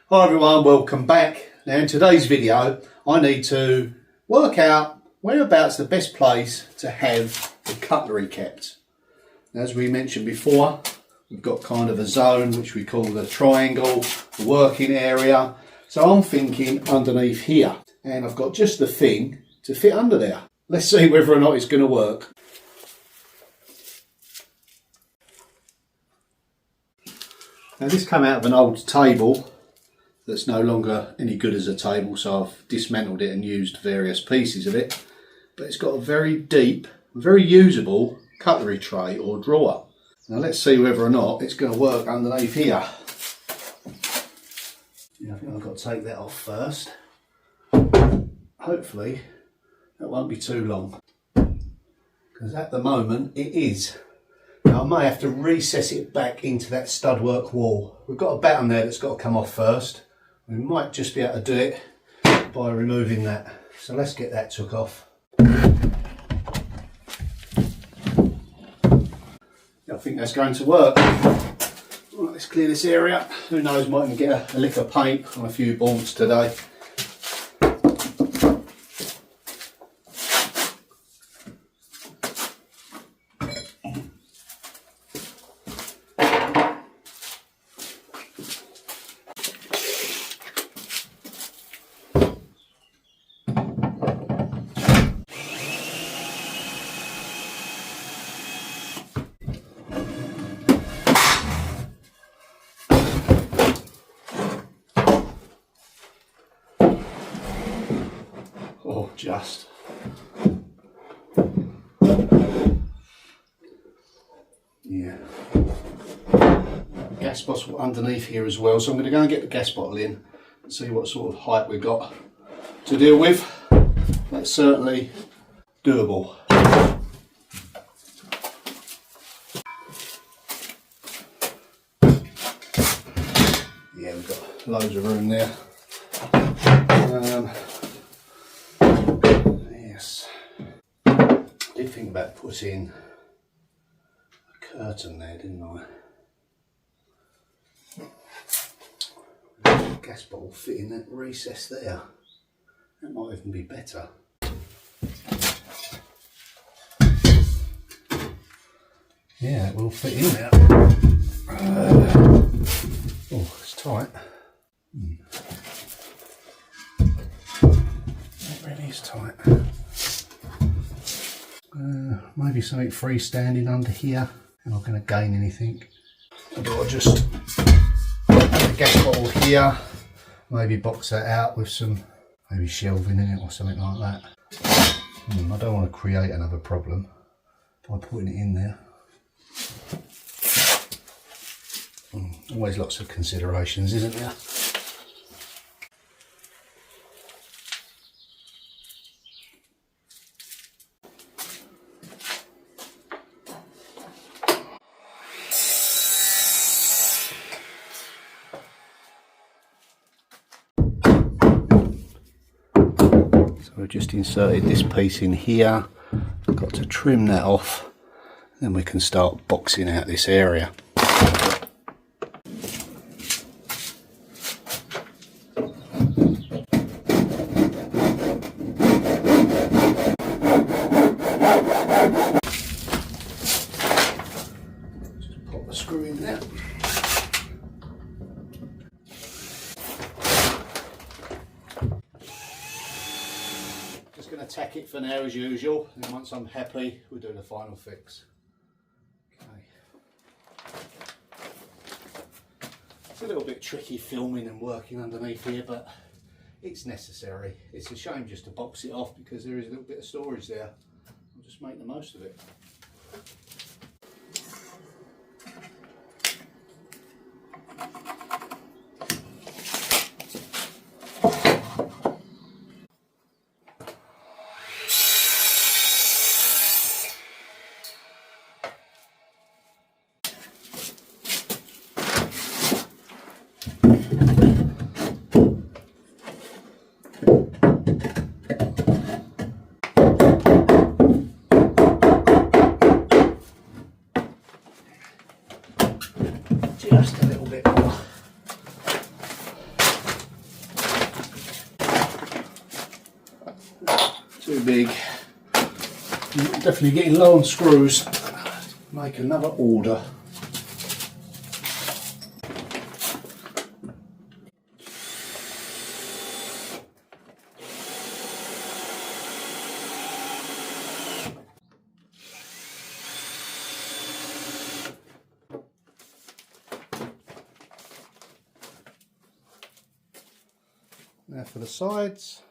Hi everyone, welcome back. Now in today's video I need to work out whereabouts the best place to have the cutlery kept. As we mentioned before, we've got kind of a zone which we call the triangle, the working area. So I'm thinking underneath here, and I've got just the thing to fit under there. Let's see whether or not it's going to work. Now this came out of an old table that's no longer any good as a table, so I've dismantled it and used various pieces of it. But it's got a very deep, very usable cutlery tray or drawer. Now let's see whether or not it's going to work underneath here. Yeah, I think I've got to take that off first. Hopefully that won't be too long, because at the moment it is. Now I may have to recess it back into that studwork wall. We've got a batten there that's got to come off first. We might just be able to do it by removing that. So let's get that took off. I think that's going to work. Right, let's clear this area. Who knows, might even get a lick of paint on a few boards today. Oh, just. Yeah. Gas bottle underneath here as well, so I'm going to go and get the gas bottle in and see what sort of height we've got to deal with. That's certainly doable. Yeah, we've got loads of room there. Yes, I did think about putting a curtain there, didn't I? Gas bottle fit in that recess there. That might even be better. Yeah, it will fit in there. Oh, it's tight. It really is tight. Maybe something freestanding under here. I'm not going to gain anything. I'll just have the gas bottle here. Maybe box that out with some maybe shelving in it or something like that. I don't want to create another problem by putting it in there. Always lots of considerations, isn't there? So we've just inserted this piece in here. I've got to trim that off, then we can start boxing out this area. Just pop the screw in there. Just going to tack it for now as usual, and then once I'm happy we'll do the final fix. It's a little bit tricky filming and working underneath here, but it's necessary. It's a shame just to box it off because there is a little bit of storage there. I'll just make the most of it. too big. Definitely getting low on screws. Make another order. Now for the sides.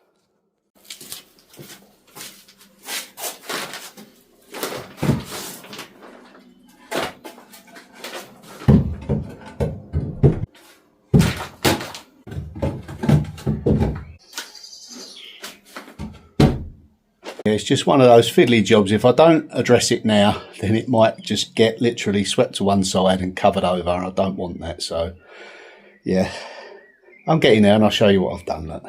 It's just one of those fiddly jobs. If I don't address it now, then it might just get literally swept to one side and covered over. I don't want that. So yeah, I'm getting there and I'll show you what I've done. Look.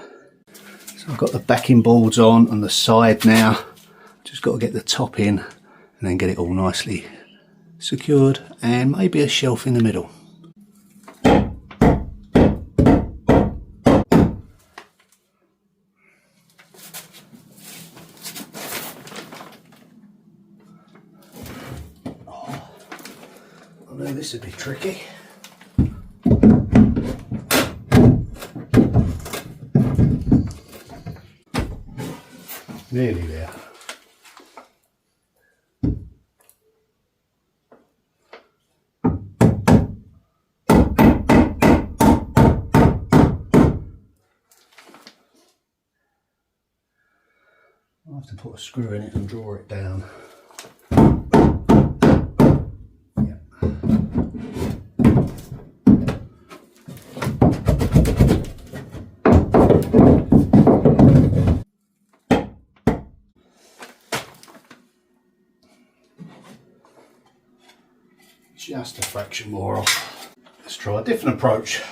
So I've got the backing boards on the side now. Just got to get the top in and then get it all nicely secured and maybe a shelf in the middle. I knew this would be tricky. Nearly there. I'll have to put a screw in it and draw it down. Just a fraction more off. Let's try a different approach.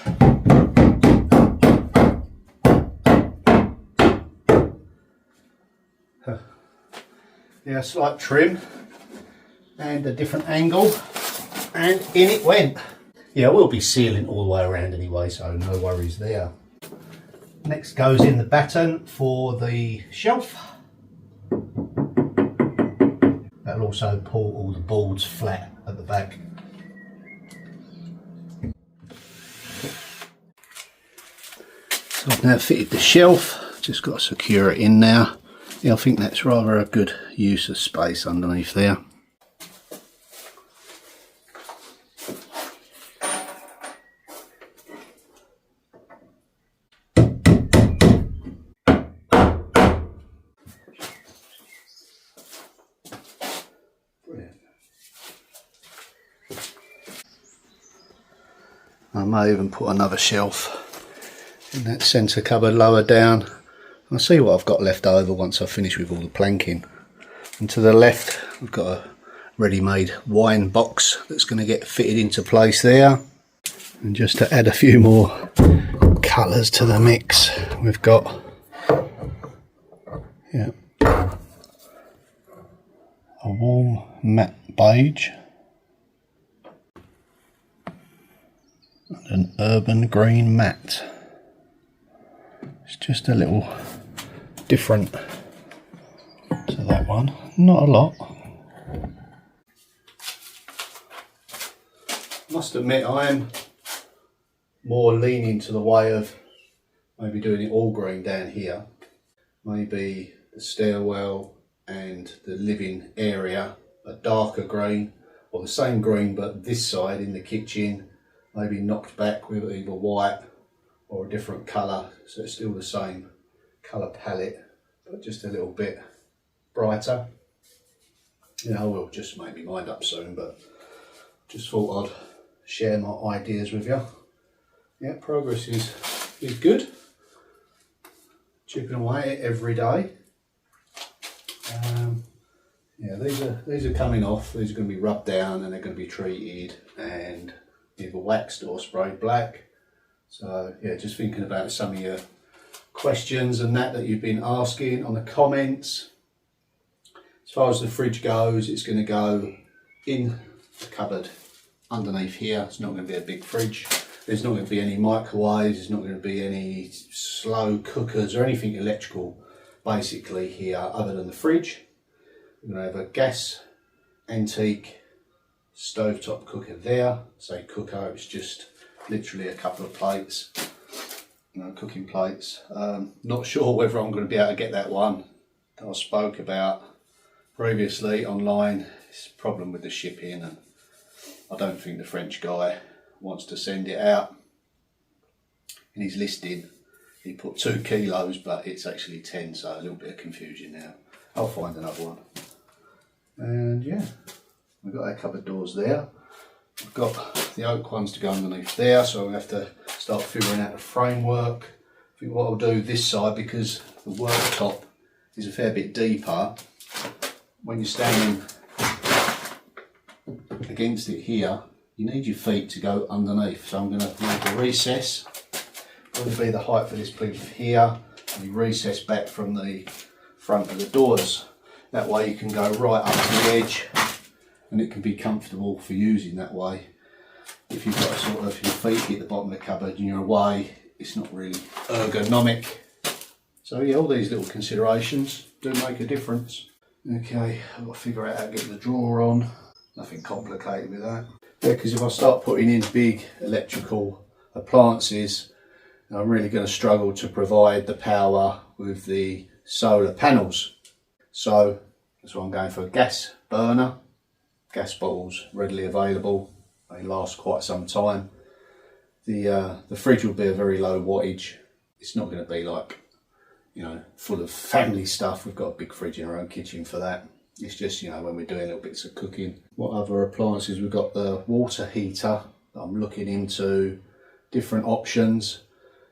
Yeah, a slight trim and a different angle, and in it went. Yeah, we'll be sealing all the way around anyway, so no worries there. Next goes in the batten for the shelf. That'll also pull all the boards flat at the back. So I've now fitted the shelf, just got to secure it in now. Yeah, I think that's rather a good use of space underneath there. Brilliant. I may even put another shelf in that centre cupboard lower down. I'll see what I've got left over once I've finished with all the planking. And to the left we've got a ready-made wine box that's going to get fitted into place there. And just to add a few more colours to the mix, we've got a warm matte beige and an urban green matte. It's just a little different to that one, not a lot. Must admit I am more leaning to the way of maybe doing it all green down here. Maybe the stairwell and the living area a darker green, or the same green but this side in the kitchen maybe knocked back with either white or a different colour, so it's still the same colour palette but just a little bit brighter. You know, I will just make my mind up soon, but just thought I'd share my ideas with you. Yeah, progress is good. Chipping away every day. Yeah, these are coming off. These are going to be rubbed down and they're going to be treated and either waxed or sprayed black. So yeah, just thinking about some of your questions and that you've been asking on the comments. As far as the fridge goes, it's going to go in the cupboard underneath here. It's not going to be a big fridge. There's not going to be any microwaves. There's not going to be any slow cookers or anything electrical basically here, other than the fridge, we're going to have a gas antique stovetop cooker there. Say cooker, it's just literally a couple of plates, cooking plates. Not sure whether I'm going to be able to get that one that I spoke about previously online. It's a problem with the shipping, and I don't think the French guy wants to send it out. In his listing he put 2 kilos, but it's actually 10, so a little bit of confusion now. I'll find another one. And yeah, we've got our cupboard doors there. We've got the oak ones to go underneath there, so we'll have to start figuring out the framework. I think what I'll do this side, because the worktop is a fair bit deeper, when you're standing against it here, you need your feet to go underneath. So I'm going to make a recess. Going to be the height for this plinth here, and you recess back from the front of the doors. That way you can go right up to the edge, and it can be comfortable for using that way. If you've got a sort of your feet hit the bottom of the cupboard and you're away, it's not really ergonomic. So yeah, all these little considerations do make a difference. Okay, I've got to figure out how to get the drawer on. Nothing complicated with that. Yeah, because if I start putting in big electrical appliances, I'm really going to struggle to provide the power with the solar panels. So that's why I'm going for a gas burner. Gas bottles readily available. They last quite some time. The fridge will be a very low wattage. It's not going to be like, full of family stuff. We've got a big fridge in our own kitchen for that. It's just, when we're doing little bits of cooking. What other appliances? We've got the water heater. I'm looking into different options.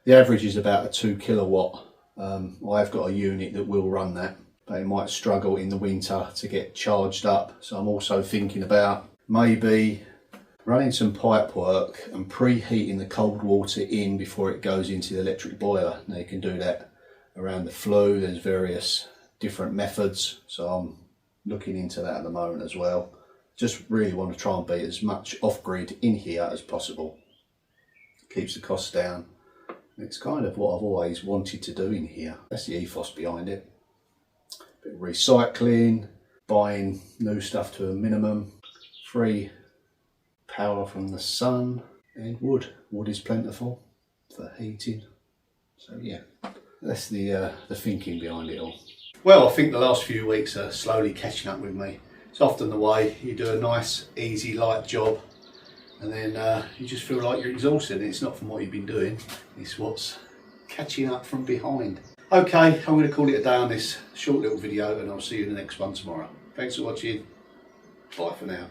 The average is about a 2 kilowatt. I've got a unit that will run that, but it might struggle in the winter to get charged up. So I'm also thinking about maybe running some pipe work and preheating the cold water in before it goes into the electric boiler. Now you can do that around the flue. There's various different methods, so I'm looking into that at the moment as well. Just really want to try and be as much off-grid in here as possible. Keeps the costs down. It's kind of what I've always wanted to do in here. That's the ethos behind it. A bit of recycling, buying new stuff to a minimum, free power from the sun, and wood. Wood is plentiful for heating. So yeah, that's the thinking behind it all. Well, I think the last few weeks are slowly catching up with me. It's often the way. You do a nice, easy, light job, and then you just feel like you're exhausted, and it's not from what you've been doing, it's what's catching up from behind. Okay, I'm going to call it a day on this short little video, and I'll see you in the next one tomorrow. Thanks for watching. Bye for now.